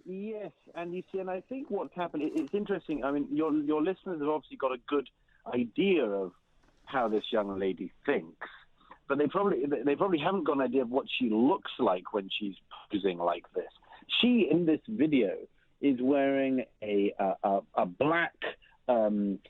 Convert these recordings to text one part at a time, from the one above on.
Yes, and you see, and I think what's happened, it's interesting. I mean, your listeners have obviously got a good idea of how this young lady thinks, but they probably haven't got an idea of what she looks like when she's posing like this. She, in this video, is wearing a black beret,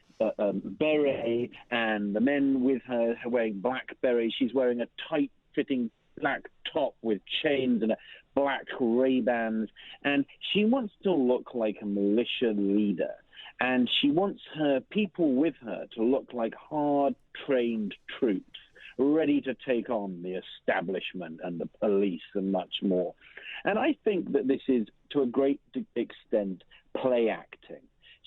and the men with her are wearing black berets. She's wearing a tight-fitting black top with chains and a black Ray-Bans, and she wants to look like a militia leader, and she wants her people with her to look like hard-trained troops, ready to take on the establishment and the police and much more. And I think that this is, to a great extent, play acting.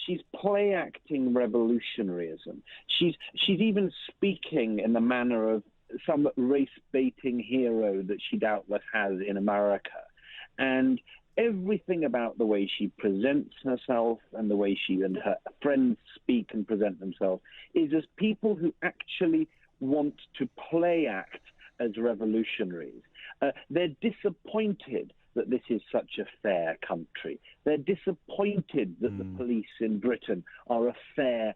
She's play acting revolutionaryism. She's even speaking in the manner of some race-baiting hero that she doubtless has in America. And everything about the way she presents herself and the way she and her friends speak and present themselves is as people who actually want to play act as revolutionaries. They're disappointed that this is such a fair country. They're disappointed that the police in Britain are a fair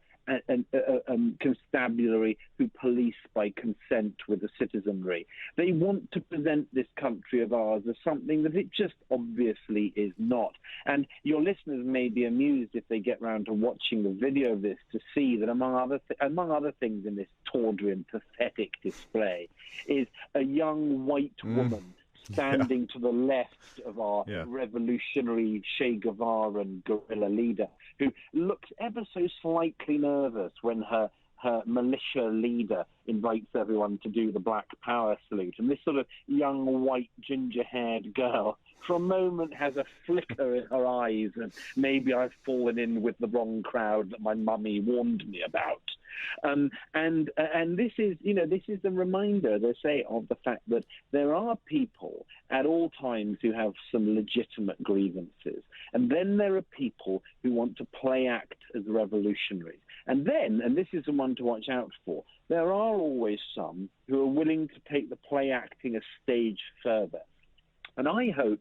constabulary who police by consent with the citizenry. They want to present this country of ours as something that it just obviously is not. And your listeners may be amused if they get round to watching the video of this to see that among other things in this tawdry and pathetic display is a young white woman standing to the left of our revolutionary Che Guevara and guerrilla leader, who looks ever so slightly nervous when her militia leader invites everyone to do the Black Power salute. And this sort of young, white, ginger-haired girl, for a moment, has a flicker in her eyes, and maybe I've fallen in with the wrong crowd that my mummy warned me about. And this is, this is the reminder, they say, of the fact that there are people at all times who have some legitimate grievances. And then there are people who want to play act as revolutionaries. And then, and this is the one to watch out for, there are always some who are willing to take the play acting a stage further. And I hope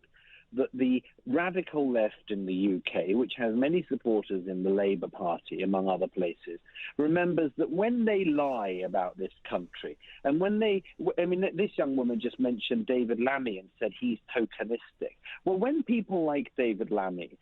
that the radical left in the UK, which has many supporters in the Labour Party, among other places, remembers that when they lie about this country, and when this young woman just mentioned David Lammy and said he's tokenistic. Well, when people like David Lammy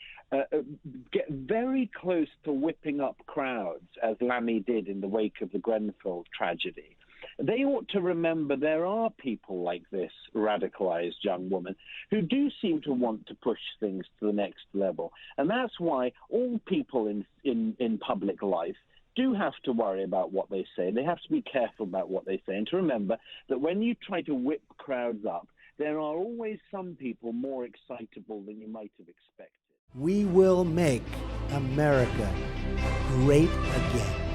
get very close to whipping up crowds, as Lammy did in the wake of the Grenfell tragedy, they ought to remember there are people like this radicalized young woman who do seem to want to push things to the next level. And that's why all people in public life do have to worry about what they say. They have to be careful about what they say, and to remember that when you try to whip crowds up, there are always some people more excitable than you might have expected. We will make America great again.